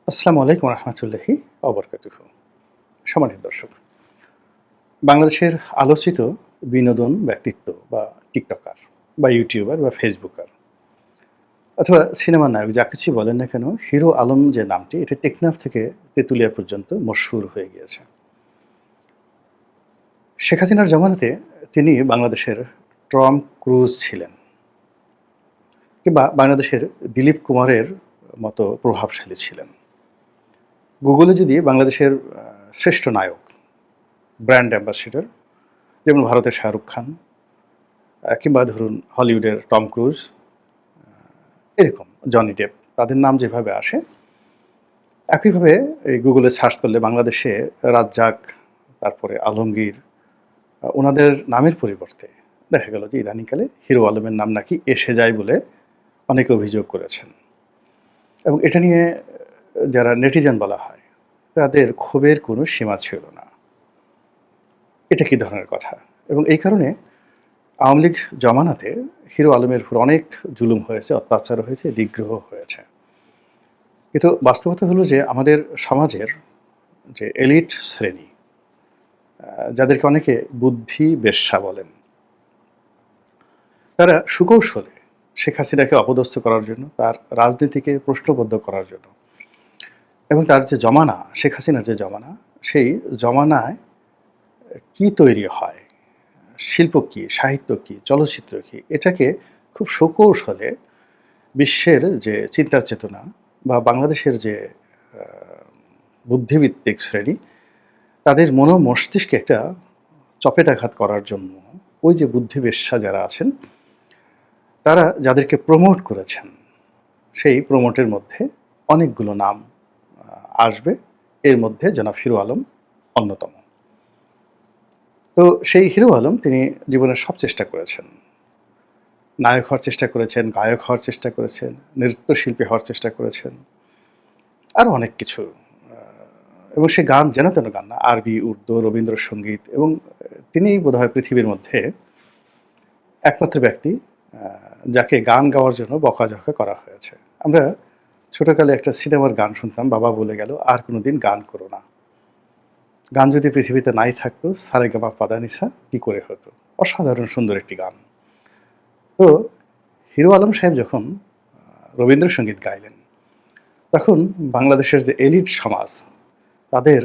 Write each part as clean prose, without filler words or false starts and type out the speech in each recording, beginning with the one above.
আসসালামু আলাইকুম রহমতুল্লাহি অবরকাতুহ। সম্মানিত দর্শক, বাংলাদেশের আলোচিত বিনোদন ব্যক্তিত্ব বা টিকটকার বা ইউটিউবার বা ফেসবুকার অথবা সিনেমার নায়ক যা কিছুই বলেন না কেন, হিরো আলম যে নামটি এটা টেকনাফ থেকে তেঁতুলিয়া পর্যন্ত মশহুর হয়ে গিয়েছে। শেখ হাসিনার জমানাতে তিনি বাংলাদেশের টম ক্রুজ ছিলেন, কিংবা বাংলাদেশের দিলীপ কুমারের মতো প্রভাবশালী ছিলেন। গুগলে যদি বাংলাদেশের শ্রেষ্ঠ নায়ক, ব্র্যান্ড অ্যাম্বাসেডর, যেমন ভারতের শাহরুখ খান, কিংবা ধরুন হলিউডের টম ক্রুজ, এরকম জনি ডেপ, তাদের নাম যেভাবে আসে, একইভাবে এই গুগলে সার্চ করলে বাংলাদেশে রাজ্জাক, তারপরে আলমগীর, ওনাদের নামের পরিবর্তে দেখা গেল যে ইদানিংকালে হিরো আলমের নাম নাকি এসে যায় বলে অনেকে অভিযোগ করেছেন। এবং এটা নিয়ে যারা নেটিজেন বলা হয়, তাদের ক্ষোভের কোনো সীমা ছিল না। এটা কি ধরনের কথা? এবং এই কারণে আওয়ামী লীগ জমানাতে হিরো আলমের উপর অনেক জুলুম হয়েছে, অত্যাচার হয়েছে, নিগ্রহ হয়েছে। কিন্তু বাস্তবতা হলো যে আমাদের সমাজের যে এলিট শ্রেণী, যাদেরকে অনেকে বুদ্ধি বেশ্যা বলেন, তারা সুকৌশলে শেখ হাসিনাকে অপদস্থ করার জন্য, তার রাজনীতিকে প্রশ্নবদ্ধ করার জন্য, এবং তার যে জমানা, শেখ হাসিনার যে জমানা, সেই জমানায় কি তৈরি হয়, শিল্প কী, সাহিত্য কী, চলচ্চিত্র কী, এটাকে খুব সুকৌশলে বিশ্বের যে চিন্তা চেতনা বা বাংলাদেশের যে বুদ্ধিভিত্তিক শ্রেণী, তাদের মস্তিষ্কে একটা চপেটাঘাত করার জন্য ওই যে বুদ্ধিবেশ্যা যারা আছেন, তারা যাদেরকে প্রমোট করেছেন, সেই প্রমোটের মধ্যে অনেকগুলো নাম আসবে। এর মধ্যে জনাব হিরো আলম অন্যতম। তো সেই হিরো আলম তিনি জীবনের সব চেষ্টা করেছেন। নায়ক হওয়ার চেষ্টা করেছেন, গায়ক হওয়ার চেষ্টা করেছেন, নৃত্যশিল্পী হওয়ার চেষ্টা করেছেন, আরও অনেক কিছু। এবং সে গান যেন তেন গান না, আরবি, উর্দু, রবীন্দ্রসঙ্গীত, এবং তিনিই বোধহয় পৃথিবীর মধ্যে একমাত্র ব্যক্তি যাকে গান গাওয়ার জন্য বকাঝকা করা হয়েছে। আমরা ছোটকালে একটা সিনেমার গান শুনতাম, বাবা বলে গেল আর কোনোদিন গান করো না। গান যদি পৃথিবীতে নাই থাকতো, সারেগামা পাদানিসা কি করে হতো। অসাধারণ সুন্দর একটি গান। তো হিরো আলম সাহেব যখন রবীন্দ্রসঙ্গীত গাইলেন, তখন বাংলাদেশের যে এলিট সমাজ, তাদের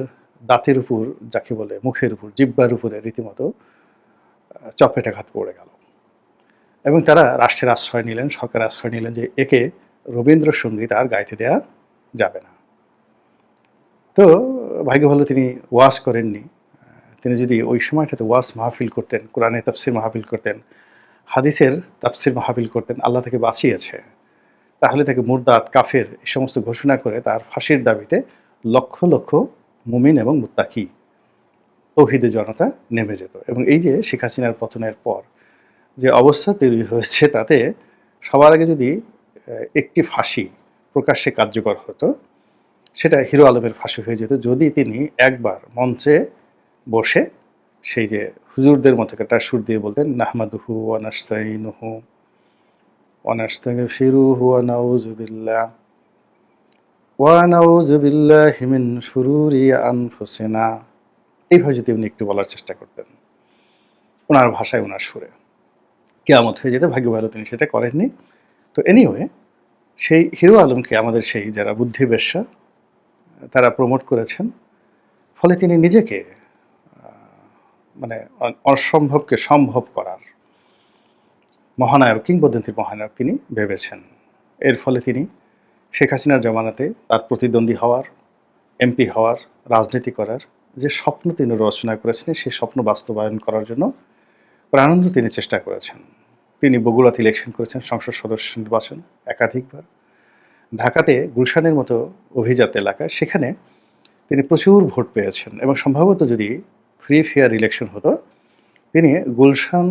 দাঁতের উপর, যাকে বলে মুখের উপর, জিহ্বার উপরে রীতিমতো চপেটাঘাত পড়ে গেল। এবং তারা রাষ্ট্রের আশ্রয় নিলেন, সরকারের আশ্রয় নিলেন যে একে রবীন্দ্রসঙ্গীত আর গাইতে দেয়া যাবে না। তো ভাগ্য ভালো তিনি ওয়াজ করেননি। তিনি যদি ওই সময়টাতে ওয়াজ মাহফিল করতেন, কোরআনে তাফসির মাহফিল করতেন, হাদিসের তাফসির মাহফিল করতেন, আল্লাহ তাকে বাঁচিয়েছে, তাহলে তাকে মুরদাত, কাফের এই সমস্ত ঘোষণা করে তার ফাঁসির দাবিতে লক্ষ লক্ষ মুমিন এবং মুত্তাকি তৌহিদের জনতা নেমে যেত। এবং এই যে শেখ হাসিনার পতনের পর যে অবস্থা তৈরি হয়েছে, তাতে সবার আগে যদি একটি ফাঁসি প্রকাশ্যে কার্যকর হতো, সেটা হিরো আলমের ফাঁসি হয়ে যেত যদি তিনি একবার মঞ্চে বসে সেই যে হুজুরদের মতো একটা সুর দিয়ে বলতেন, নাহমাদুহু ওয়া নাস্তাইনুহু ওয়া নাস্তাগফিরুহু ওয়া নাউযু বিল্লাহ ওয়া নাউযু বিল্লাহি মিন শুরুরি আনফুসিনা। এইভাবে যদি উনি একটু বলার চেষ্টা করতেন ওনার ভাষায়, ওনার সুরে, কিয়ামত হয়ে যেত। ভাগ্য ভালো তিনি সেটা করেননি। তো এনিওয়ে, সেই হিরো আলমকে আমাদের সেই যারা বুদ্ধিবেশ্যা, তারা প্রমোট করেছেন। ফলে তিনি নিজেকে মানে অসম্ভবকে সম্ভব করার মহানায়ক, কিংবদন্তির মহানায়ক তিনি ভেবেছেন। এর ফলে তিনি শেখ হাসিনার জমানাতে তার প্রতিদ্বন্দ্বী হওয়ার, এমপি হওয়ার, রাজনীতি করার যে স্বপ্ন তিনি রচনা করেছেন, সেই স্বপ্ন বাস্তবায়ন করার জন্য প্রাণান্ত তিনি চেষ্টা করেছেন। তিনি বগুড়াতে ইলেকশন করেছেন, সংসদ সদস্য নির্বাচন একাধিকবার। ঢাকাতে গুলশানের মতো অভিজাত এলাকায়, সেখানে তিনি প্রচুর ভোট পেয়েছেন। এবং সম্ভবত যদি ফ্রি ফেয়ার ইলেকশন হতো, তিনি গুলশান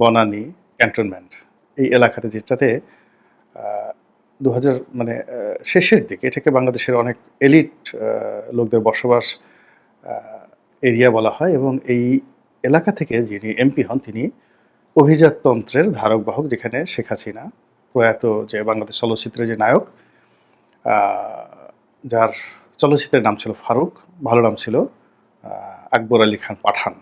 বনানী ক্যান্টনমেন্ট এই এলাকাতে, যেটাতে 2000 মানে শেষের দিকে এটাকে বাংলাদেশের অনেক এলিট লোকদের বসবাস এরিয়া বলা হয়, এবং এই এলাকা থেকে যিনি এমপি হন, তিনি অভিজাততন্ত্রের ধারক বাহক, যেখানে শেখ হাসিনা প্রয়াত যে বাংলাদেশ চলচ্চিত্রের যে নায়ক যার চলচ্চিত্রের নাম ছিল ফারুক, ভালো নাম ছিল আকবর আলী খান পাঠান।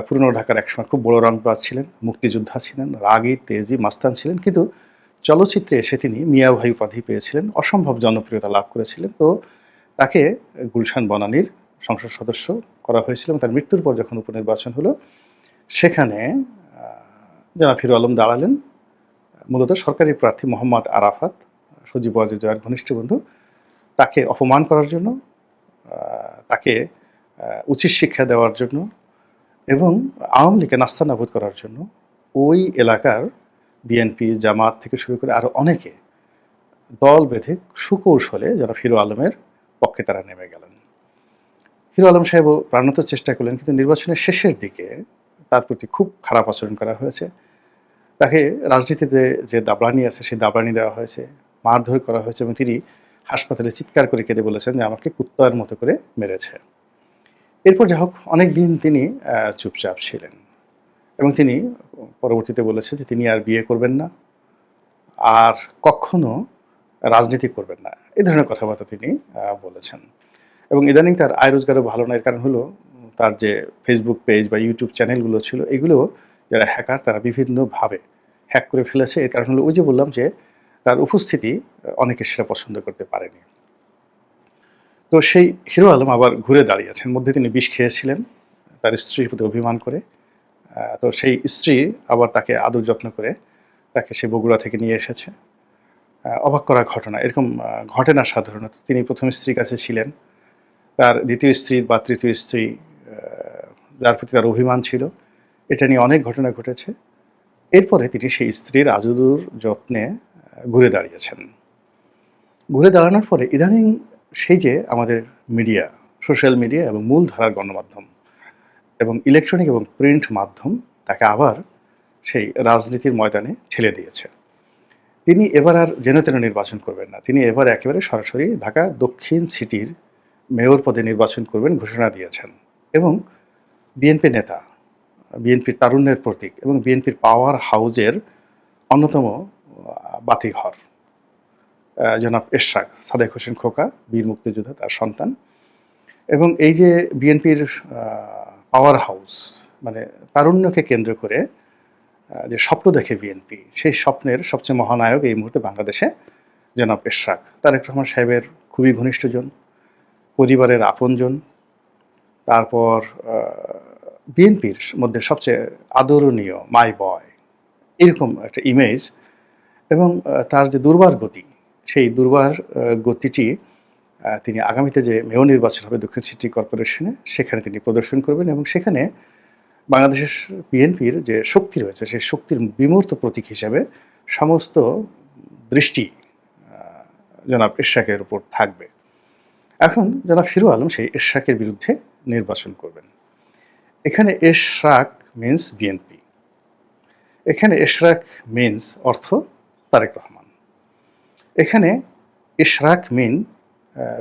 পুরনো ঢাকার একসময় খুব বড় রংবাজ ছিলেন, মুক্তিযোদ্ধা ছিলেন, রাগী, তেজি, মাস্তান ছিলেন। কিন্তু চলচ্চিত্রে এসে তিনি মিয়া ভাই উপাধি পেয়েছিলেন, অসম্ভব জনপ্রিয়তা লাভ করেছিলেন। তো তাকে গুলশান বনানীর সংসদ সদস্য করা হয়েছিল এবং তার মৃত্যুর পর যখন উপনির্বাচন হলো, সেখানে জনাব হিরো আলম দাঁড়ালেন। মূলত সরকারি প্রার্থী মোহাম্মদ আরাফাত, সজীব ওয়াজেদ জয়ের ঘনিষ্ঠ বন্ধু, তাকে অপমান করার জন্য, তাকে উচিত শিক্ষা দেওয়ার জন্য এবং আওয়ামী লীগকে নাস্তানাবুদ করার জন্য ওই এলাকার বিএনপি, জামাত থেকে শুরু করে আরও অনেকে দল বেঁধে সুকৌশলে জনাব হিরো আলমের পক্ষে তারা নেমে গেলেন। হিরো আলম সাহেবও প্রাণত চেষ্টা করলেন, কিন্তু নির্বাচনের শেষের দিকে তার প্রতি খুব খারাপ আচরণ করা হয়েছে। তাকে রাজনীতিতে যে দাবরানি আছে সেই দাবরানি দেওয়া হয়েছে, মারধর করা হয়েছে এবং তিনি হাসপাতালে চিৎকার করে কেঁদে বলেছেন যে আমাকে কুত্তার মতো করে মেরেছে। এরপর যা হোক অনেকদিন তিনি চুপচাপ ছিলেন এবং তিনি পরবর্তীতে বলেছেন যে তিনি আর বিয়ে করবেন না, আর কখনো রাজনীতি করবেন না। এই ধরনের কথাবার্তা তিনি বলেছেন। এবং ইদানিং তার আয় রোজগারও ভালো না। এর কারণ হলো তার যে ফেসবুক পেজ বা ইউটিউব চ্যানেলগুলো ছিল, এগুলো যারা হ্যাকার তারা বিভিন্নভাবে হ্যাক করে ফেলেছে। এর কারণ হলো ওই যে বললাম যে তার উপস্থিতি অনেকে সেটা পছন্দ করতে পারেনি। তো সেই হিরো আলম আবার ঘুরে দাঁড়িয়েছেন। মধ্যে তিনি বিষ খেয়েছিলেন তার স্ত্রীর প্রতি অভিমান করে। তো সেই স্ত্রী আবার তাকে আদর যত্ন করে তাকে সে বগুড়া থেকে নিয়ে এসেছে। অবাক করা ঘটনা। এরকম ঘটে না সাধারণত। তিনি ১ম স্ত্রীর কাছে ছিলেন। তার ২য় স্ত্রী বা ৩য় স্ত্রী যার প্রতি তার অভিমান ছিল, এটা নিয়ে অনেক ঘটনা ঘটেছে। এরপরে তিনি সেই স্ত্রীর আদর যত্নে ঘুরে দাঁড়িয়েছেন। ঘুরে দাঁড়ানোর পরে ইদানিং সেই যে আমাদের মিডিয়া, সোশ্যাল মিডিয়া এবং মূলধারার গণমাধ্যম এবং ইলেকট্রনিক এবং প্রিন্ট মাধ্যম তাকে আবার সেই রাজনীতির ময়দানে ঠেলে দিয়েছে। তিনি এবার আর যেন-তেন নির্বাচন করবেন না। তিনি এবার একেবারে সরাসরি ঢাকা দক্ষিণ সিটির মেয়র পদে নির্বাচন করবেন ঘোষণা দিয়েছেন এবং বিএনপি নেতা, বিএনপির তারুণ্যের প্রতীক এবং বিএনপির পাওয়ার হাউজের অন্যতম বাতিঘর জনাব এরশাদ সাদেক হোসেন খোকা, বীর মুক্তিযোদ্ধা, তার সন্তান। এবং এই যে বিএনপির পাওয়ার হাউস, মানে তারুণ্যকে কেন্দ্র করে যে স্বপ্ন দেখে বিএনপি, সেই স্বপ্নের সবচেয়ে মহানায়ক এই মুহূর্তে বাংলাদেশে জনাব এরশাদ তারেক রহমান সাহেবের খুবই ঘনিষ্ঠজন, পরিবারের আপনজন। তারপর বিএনপির মধ্যে সবচেয়ে আদরণীয় মাই বয়, এরকম একটা ইমেজ। এবং তার যে দুর্বার গতি, সেই দুর্বার গতিটি তিনি আগামীতে যে মেয়র নির্বাচন হবে দক্ষিণ সিটি কর্পোরেশনে, সেখানে তিনি প্রদর্শন করবেন এবং সেখানে বাংলাদেশের বিএনপির যে শক্তি রয়েছে সেই শক্তির বিমূর্ত প্রতীক হিসেবে সমস্ত দৃষ্টি জনাব এরশাদের উপর থাকবে। এখন জনাব হিরো আলম সেই এরশাদের বিরুদ্ধে নির্বাচন করবেন। এখানে এশরাক মিন্স বিএনপি, এখানে এশরাক মিন্স অর্থ তারেক রহমান, এখানে এশরাক মিন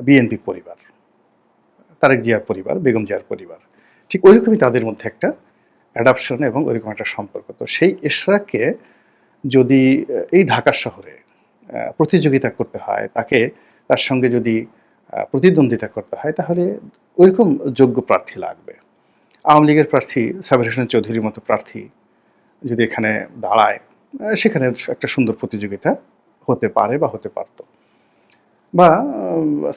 বিএনপি পরিবার, তারেক জিয়ার পরিবার, বেগম জিয়ার পরিবার। ঠিক ওইরকমই তাদের মধ্যে একটা অ্যাডাপশন এবং ওইরকম একটা সম্পর্ক। তো সেই এশরাককে যদি এই ঢাকা শহরে প্রতিযোগিতা করতে হয়, তার সঙ্গে যদি প্রতিদ্বন্দ্বিতা করতে হয়, তাহলে ওইরকম যোগ্য প্রার্থী লাগবে। আওয়ামী লীগের প্রার্থী সাবের হোসেন চৌধুরীর মতো প্রার্থী যদি এখানে দাঁড়ায়, সেখানে একটা সুন্দর প্রতিযোগিতা হতে পারে বা হতে পারত। বা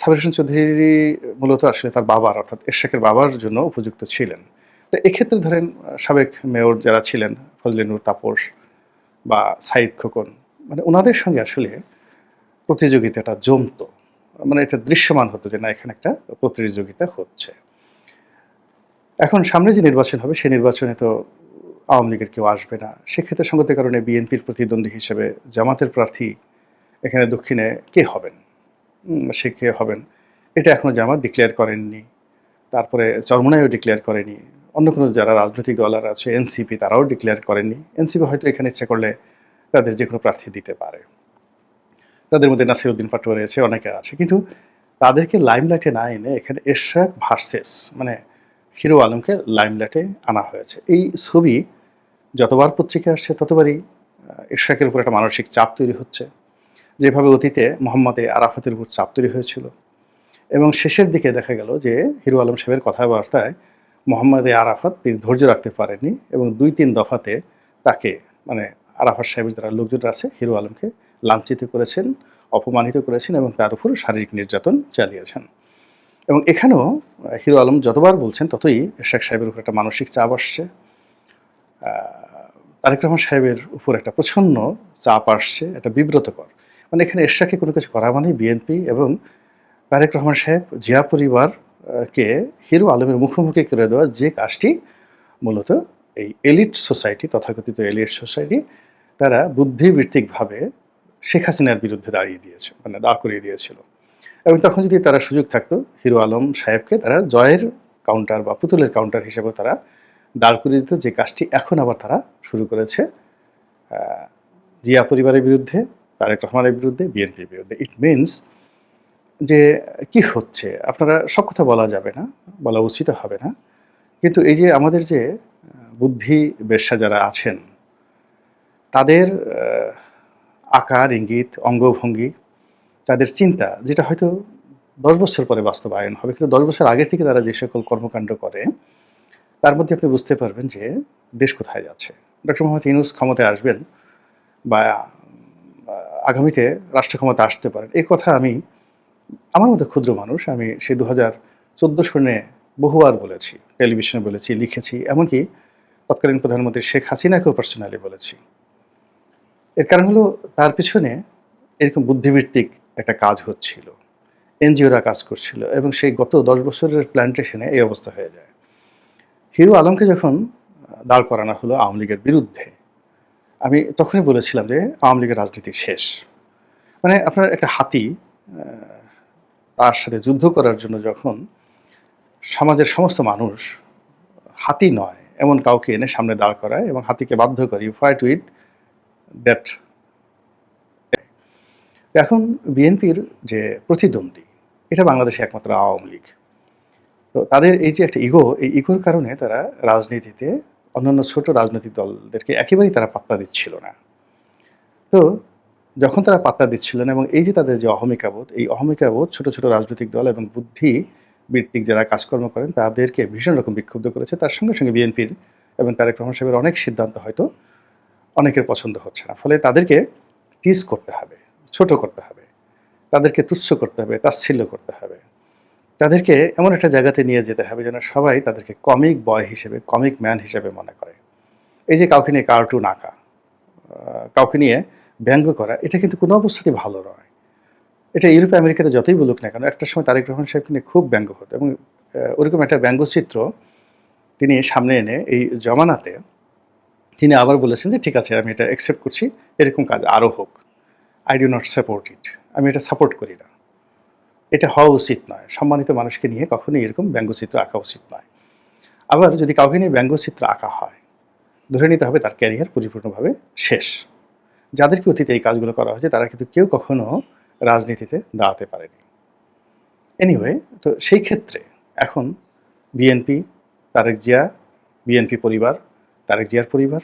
সাবের হোসেন চৌধুরী মূলত আসলে তার বাবার, অর্থাৎ এরশাদের বাবার জন্য উপযুক্ত ছিলেন। তো এক্ষেত্রে ধরেন সাবেক মেয়র যারা ছিলেন ফজলে নূর তাপস বা সাঈদ খোকন, মানে ওনাদের সঙ্গে আসলে প্রতিযোগিতাটা জমতো, মানে এটা দৃশ্যমান হতো যে না এখানে একটা প্রতিযোগিতা হচ্ছে। এখন সামনে যে নির্বাচন হবে সেই নির্বাচনে তো আওয়ামী লীগের কেউ আসবে না। সেক্ষেত্রে সঙ্গতের কারণে বিএনপির প্রতিদ্বন্দ্বী হিসেবে জামাতের প্রার্থী এখানে দক্ষিণে কে হবেন, সে কে হবেন এটা এখনো জামাত ডিক্লেয়ার করেননি। তারপরে চরমোনাইও ডিক্লেয়ার করেনি। অন্য কোনো যারা রাজনৈতিক দল আছে এনসিপি, তারাও ডিক্লেয়ার করেননি। এনসিপি হয়তো এখানে ইচ্ছা করলে তাদের যে কোনো প্রার্থী দিতে পারে। তাদের মধ্যে নাসির উদ্দিন পাটোয়ারি আছে, অনেকে আছে। কিন্তু তাদেরকে লাইমলাইটে না এনে এখানে এরশাদ ভার্সেস মানে হিরো আলমকে লাইমলাইটে আনা হয়েছে। এই ছবি যতবার পত্রিকায় আসছে ততবারই এরশাদের উপর একটা মানসিক চাপ তৈরি হচ্ছে। যেভাবে অতীতে মোহাম্মদ আরাফাতের উপর চাপ তৈরি হয়েছিল, এবং শেষের দিকে দেখা গেল যে হিরো আলম সাহেবের কথাবার্তায় মোহাম্মদ আরাফাত তিনি ধৈর্য রাখতে পারেননি, এবং ২-৩ দফাতে তাকে মানে আরাফাত সাহেবের যারা লোকজন আছে হিরো আলমকে লাঞ্ছিত করেছেন, অপমানিত করেছেন এবং তার উপর শারীরিক নির্যাতন চালিয়েছেন। এবং এখানেও হিরো আলম যতবার বলছেন ততই এরশাদ সাহেবের উপর একটা মানসিক চাপ আসছে, তারেক রহমান সাহেবের উপর একটা প্রচ্ছন্ন চাপ আসছে, একটা বিব্রতকর। মানে এখানে এরশাদকে কোনো কিছু করা মানেই বিএনপি এবং তারেক রহমান সাহেব জিয়া পরিবার কে হিরো আলমের মুখোমুখি করে দেওয়া, যে কাজটি মূলত এই এলিট সোসাইটি, তথাকথিত এলিট সোসাইটি, তারা বুদ্ধিবৃত্তিকভাবে শেখ হাসিনার বিরুদ্ধে দাঁড়িয়ে দিয়েছে, মানে দাঁড় করিয়ে দিয়েছিল। এবং তখন যদি তারা সুযোগ থাকতো, হিরো আলম সাহেবকে তারা জয়ের কাউন্টার বা পুতুলের কাউন্টার হিসেবে তারা দাঁড় করিয়ে দিত, যে কাজটি এখন আবার তারা শুরু করেছে জিয়া পরিবারের বিরুদ্ধে, তারেক রহমানের বিরুদ্ধে, বিএনপির বিরুদ্ধে। ইট মিনস যে কি হচ্ছে, আপনারা সব কথা বলা যাবে না, বলা উচিত হবে না, কিন্তু এই যে আমাদের যে বুদ্ধি বেশ্যা যারা আছেন, তাদের আকার ইঙ্গিত, অঙ্গভঙ্গি, তাদের চিন্তা, যেটা হয়তো ১০ বছর পরে বাস্তবায়ন হবে, কিন্তু ১০ বছর আগের থেকে তারা যে সকল কর্মকাণ্ড করে, তার মধ্যে আপনি বুঝতে পারবেন যে দেশ কোথায় যাচ্ছে। ডক্টর মোহাম্মদ ইউনূস ক্ষমতায় আসবেন বা আগামীতে রাষ্ট্র ক্ষমতা আসতে পারেন, এই কথা আমি, আমার মতো ক্ষুদ্র মানুষ, আমি সেই ২০১৪ সনে বহুবার বলেছি, টেলিভিশনে বলেছি, লিখেছি, এমনকি তৎকালীন প্রধানমন্ত্রী শেখ হাসিনাকেও পার্সোনালি বলেছি। এর কারণ হলো তার পিছনে এরকম বুদ্ধিবৃত্তিক একটা কাজ হচ্ছিল, এনজিওরা কাজ করছিল, এবং সেই গত ১০ বছরের প্ল্যান্টেশনে এই অবস্থা হয়ে যায়। হিরো আলমকে যখন দাঁড় করানো হলো আওয়ামী লীগের বিরুদ্ধে, আমি তখনই বলেছিলাম যে আওয়ামী লীগের রাজনীতি শেষ। মানে আপনার একটা হাতি তার সাথে যুদ্ধ করার জন্য যখন সমাজের সমস্ত মানুষ হাতি নয় এমন কাউকে এনে সামনে দাঁড় করায় এবং হাতিকে বাধ্য করে ইউ ফাইট উইথ দ্যাট। এখন বিএনপির যে প্রতিদ্বন্দ্বী, এটা বাংলাদেশে একমাত্র আওয়ামী লীগ। তো তাদের এই যে একটা ইগো, এই ইগোর কারণে তারা রাজনীতিতে অন্যান্য ছোট রাজনৈতিক দলদেরকে একেবারেই তারা পাত্তা দিচ্ছিল না। তো যখন তারা পাত্তা দিচ্ছিল না, এবং এই যে তাদের যে অহমিকাবোধ, এই অহমিকাবোধ ছোট ছোট রাজনৈতিক দল এবং বুদ্ধিবৃত্তিক যারা কাজকর্ম করেন তাদেরকে ভীষণ রকম বিক্ষুব্ধ করেছে। তার সঙ্গে সঙ্গে বিএনপির এবং তারেক রহমান সাহেবের অনেক সিদ্ধান্ত হয়তো অনেকের পছন্দ হচ্ছে না। ফলে তাদেরকে টিজ করতে হবে, ছোট করতে হবে, তাদেরকে তুচ্ছ করতে হবে, তাচ্ছিল্য করতে হবে, তাদেরকে এমন একটা জায়গাতে নিয়ে যেতে হবে যেন সবাই তাদেরকে কমিক বয় হিসেবে, কমিক ম্যান হিসেবে মনে করে। এই যে কাউকে নিয়ে কার্টুন আঁকা, কাউকে নিয়ে ব্যঙ্গ করা, এটা কিন্তু কোনো অবস্থাতেই ভালো নয়। এটা ইউরোপ আমেরিকাতে যতই বলুক না কেন, একটা সময় তারেক রহমান সাহেবকে নিয়ে খুব ব্যঙ্গ হতো, এবং ওরকম একটা ব্যঙ্গচিত্র তিনি সামনে এনে এই জমানাতে তিনি আবার বলেছেন যে ঠিক আছে, আমি এটা অ্যাকসেপ্ট করছি, এরকম কাজ আরও হোক। আই ডু নট সাপোর্ট ইট, আমি এটা সাপোর্ট করি না, এটা হওয়া উচিত নয়, সম্মানিত মানুষকে নিয়ে কখনোই এরকম ব্যঙ্গচিত্র আঁকা উচিত নয়। আবার যদি কাউকে নিয়ে ব্যঙ্গচিত্র আঁকা হয়, ধরে নিতে হবে তার ক্যারিয়ার পরিপূর্ণভাবে শেষ। যাদেরকে অতীতে এই কাজগুলো করা হয়েছে তারা কিন্তু কেউ কখনো রাজনীতিতে দাঁড়াতে পারেনি। এনিওয়ে, তো সেই ক্ষেত্রে এখন বিএনপি, তারেক জিয়া, বিএনপি পরিবার, তারেক জিয়ার পরিবার